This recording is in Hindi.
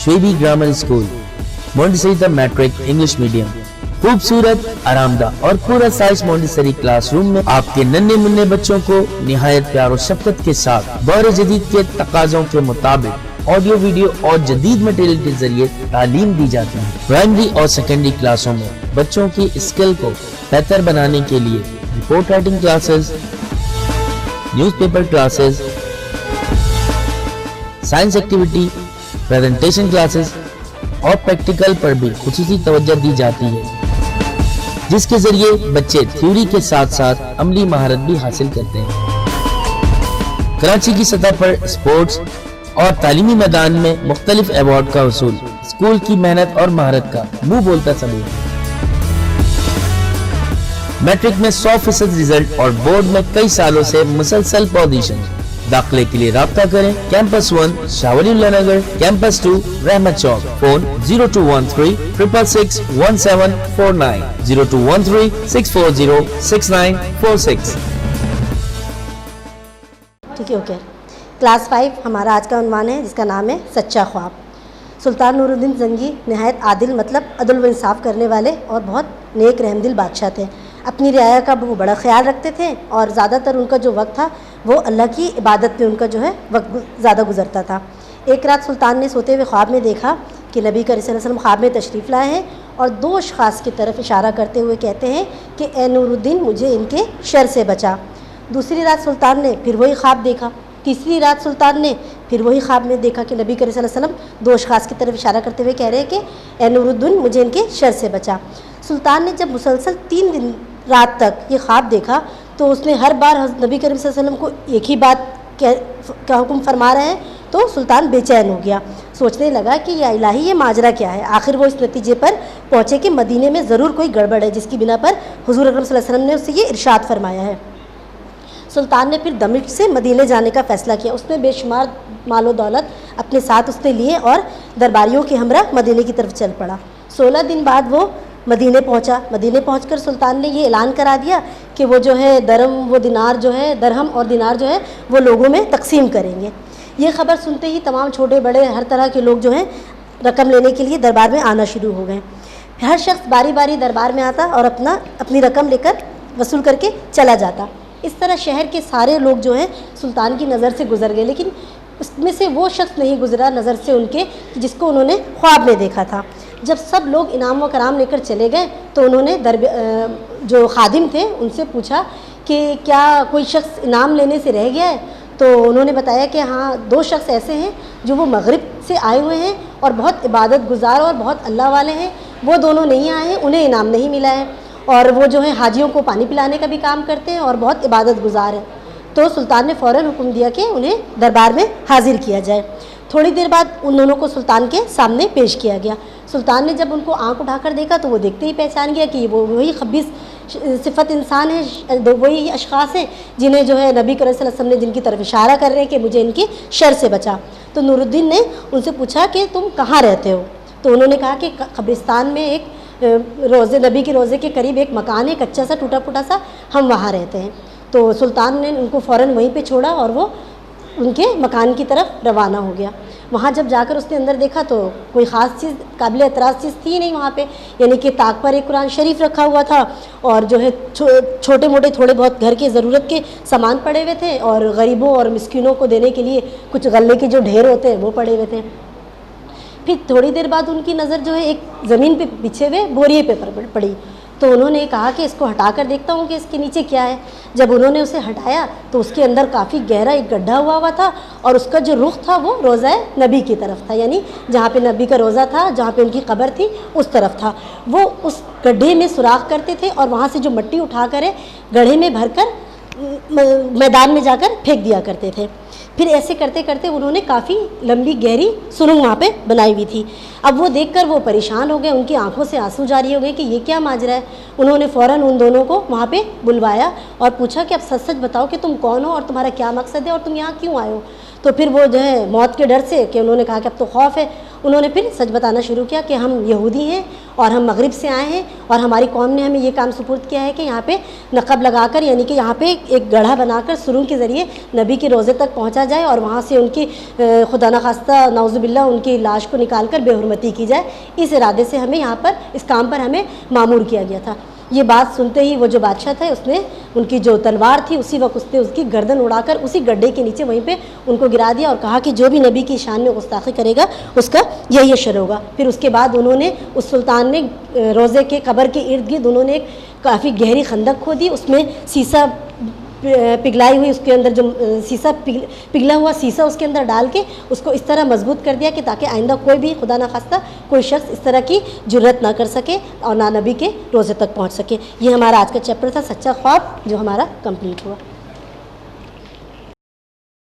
शेबी grammar school, Montessori matric English medium. खूबसूरत, आरामदाह और पूरा साइज मोंटेसरी क्लासरूम में आपके नन्हे मुन्ने बच्चों को निहायत प्यार और शफकत के साथ दौर जदीद के तकाज़ों के मुताबिक ऑडियो, वीडियो और जदीद मटेरियल के जरिए तालीम दी जाती है। प्राइमरी और सेकेंडरी क्लासों में बच्चों की स्किल को बेहतर बनाने के लिए report writing classes, newspaper classes, science activity, presentation classes और प्रैक्टिकल पर भी खुसूसी तवज्जो दी जाती है, जिसके जरिए बच्चे थ्योरी के साथ साथ अमली महारत भी हासिल करते हैं। कराची की सतह पर स्पोर्ट्स और तालीमी मैदान में मुख्तलिफ अवार्ड का वसूल स्कूल की मेहनत और महारत का मुंह बोलता सबूत है। मैट्रिक में 100% रिजल्ट और बोर्ड में कई सालों से मुसलसल पोजीशन। दाखिले के लिए राब्ता करें कैंपस 1 शाहवलीउल्लाह नगर, कैंपस 2 रहमत चौक। फोन 0213 666 1749, 0213 640 6946। ठीक है, ओके। क्लास 5 हमारा आज का उन्वान है, जिसका नाम है सच्चा ख्वाब। सुल्तान नूरुद्दीन जंगी नहायत आदिल, मतलब अदल व इंसाफ करने वाले और बहुत नेक रहमदिल बादशाह थे। अपनी रियाया का वो बड़ा ख्याल रखते थे और ज़्यादातर उनका जो वक्त था वो अल्लाह की इबादत में उनका जो है वक्त ज़्यादा गुजरता था। एक रात सुल्तान ने सोते हुए ख्वाब में देखा कि नबी करीम सल्लल्लाहु अलैहि वसल्लम ख्वाब में तशरीफ़ लाए हैं और 2 अशख़ास की तरफ इशारा करते हुए कहते हैं कि ए नूरुद्दीन, मुझे इनके शर से बचा। दूसरी रात सुल्तान ने फिर वही ख्वाब देखा। तीसरी रात सुल्तान ने फिर वही ख्वाब में देखा कि नबी करीम सल्लल्लाहु अलैहि वसल्लम 2 अशख़ास की तरफ इशारा करते हुए कह रहे हैं कि ए नूरुद्दीन, मुझे इनके शर से बचा। सुल्तान ने जब मुसलसल 3 दिन रात तक ये ख्वाब देखा तो उसने हर बार नबी करीम सल्लल्लाहु अलैहि वसल्लम को एक ही बात का हुक्म फरमा रहे हैं, तो सुल्तान बेचैन हो गया। सोचने लगा कि या इलाही, ये माजरा क्या है। आखिर वो इस नतीजे पर पहुँचे कि मदीने में ज़रूर कोई गड़बड़ है, जिसकी बिना पर हुज़ूर अकरम सल्लल्लाहु अलैहि वसल्लम ने उससे ये इरशाद फरमाया है। सुल्तान ने फिर दमिश्क से मदीने जाने का फ़ैसला किया। उसने बेशुमार मालो दौलत अपने साथ उसने लिए और दरबारियों के हमरा मदीने की तरफ चल पड़ा। 16 दिन बाद वो मदीने पहुंचा। मदीने पहुंचकर सुल्तान ने ये ऐलान करा दिया कि वो जो है दरहम और दिनार जो है वो लोगों में तकसीम करेंगे। ये ख़बर सुनते ही तमाम छोटे बड़े हर तरह के लोग जो हैं रकम लेने के लिए दरबार में आना शुरू हो गए। हर शख्स बारी बारी दरबार में आता और अपनी रकम लेकर वसूल करके चला जाता। इस तरह शहर के सारे लोग जो हैं सुल्तान की नज़र से गुजर गए, लेकिन उसमें से वो शख्स नहीं गुजरा नज़र से उनके जिसको उन्होंने ख्वाब में देखा था। जब सब लोग इनाम व कराम लेकर चले गए तो उन्होंने जो खादिम थे उनसे पूछा कि क्या कोई शख्स इनाम लेने से रह गया है। तो उन्होंने बताया कि हाँ, 2 शख्स ऐसे हैं जो वो मगरिब से आए हुए हैं और बहुत इबादत गुजार और बहुत अल्लाह वाले हैं। वो दोनों नहीं आए हैं, उन्हें इनाम नहीं मिला है और वो जो है हाजियों को पानी पिलाने का भी काम करते हैं और बहुत इबादत गुजार हैं। तो सुल्तान ने फ़ौरन हुक्म दिया कि उन्हें दरबार में हाजिर किया जाए। थोड़ी देर बाद उन दोनों को सुल्तान के सामने पेश किया गया। सुल्तान ने जब उनको आंख उठाकर देखा तो वो देखते ही पहचान गया कि वो वही खबीस सिफत इंसान है, वही अशख़ास हैं जिन्हें जो है नबी करीम सल्लल्लाहु अलैहि वसल्लम ने जिनकी तरफ इशारा कर रहे हैं कि मुझे इनकी शर से बचा। तो नूरुद्दीन ने उनसे पूछा कि तुम कहाँ रहते हो। तो उन्होंने कहा कि कब्रिस्तान में एक नबी के रोज़े के करीब एक मकान है, कच्चा सा टूटा फूटा सा, हम वहाँ रहते हैं। तो सुल्तान ने उनको फ़ौरन वहीं पे छोड़ा और वो उनके मकान की तरफ रवाना हो गया। वहाँ जब जाकर उसने अंदर देखा तो कोई ख़ास चीज़, काबिल एतराज़ चीज़ थी नहीं वहाँ पे, यानी कि ताक पर एक कुरान शरीफ रखा हुआ था और जो है छोटे मोटे थोड़े बहुत घर के ज़रूरत के सामान पड़े हुए थे और गरीबों और मिस्किनों को देने के लिए कुछ गल्ले के जो ढेर होते हैं वो पड़े हुए थे। फिर थोड़ी देर बाद उनकी नज़र जो है एक ज़मीन पे बिछे हुए बोरिए पे पड़ी। तो उन्होंने कहा कि इसको हटा कर देखता हूँ कि इसके नीचे क्या है। जब उन्होंने उसे हटाया तो उसके अंदर काफ़ी गहरा एक गड्ढा हुआ था और उसका जो रुख था वो रोज़ा नबी की तरफ था, यानी जहाँ पे नबी का रोज़ा था, जहाँ पे उनकी कब्र थी उस तरफ था। वो उस गड्ढे में सुराख करते थे और वहाँ से जो मिट्टी उठा कर गड्ढे में भरकर मैदान में जाकर फेंक दिया करते थे। फिर ऐसे करते करते उन्होंने काफ़ी लंबी गहरी सुरंग वहाँ पे बनाई हुई थी। अब वो देखकर वो परेशान हो गए, उनकी आंखों से आंसू जारी हो गए कि ये क्या माजरा है। उन्होंने फ़ौरन उन दोनों को वहाँ पे बुलवाया और पूछा कि अब सच सच बताओ कि तुम कौन हो और तुम्हारा क्या मकसद है और तुम यहाँ क्यों आए हो। तो फिर वो जो है मौत के डर से कि उन्होंने कहा कि अब तो खौफ है, उन्होंने फिर सच बताना शुरू किया कि हम यहूदी हैं और हम मगरिब से आए हैं और हमारी कौम ने हमें ये काम सुपुर्द किया है कि यहाँ पे नक़ब लगाकर, यानी कि यहाँ पे एक गढ़ा बनाकर सुरूंग के ज़रिए नबी के रोज़े तक पहुँचा जाए और वहाँ से उनकी खुदा न खास्ता नाउज़ुबिल्लाह उनकी लाश को निकाल कर बेहुरमती की जाए। इस इरादे से हमें यहाँ पर इस काम पर हमें मामूर किया गया था। ये बात सुनते ही वो जो बादशाह था उसने उनकी जो तलवार थी उसी वक्त उसने उसकी गर्दन उड़ाकर उसी गड्ढे के नीचे वहीं पे उनको गिरा दिया और कहा कि जो भी नबी की शान में गुस्ताखी करेगा उसका यही अशर होगा। फिर उसके बाद उन्होंने उस सुल्तान ने रोज़े के कब्र के इर्द गिर्द उन्होंने एक काफ़ी गहरी खंदक खोदी, उसमें शीशा पिघलाई हुई, उसके अंदर जो शीशा पिघला हुआ शीशा उसके अंदर डाल के उसको इस तरह मजबूत कर दिया कि ताकि आइंदा कोई भी खुदा ना खास्ता कोई शख्स इस तरह की जुर्रत ना कर सके और ना नबी के रोज़े तक पहुंच सके। ये हमारा आज का चैप्टर था सच्चा ख्वाब, जो हमारा कंप्लीट हुआ।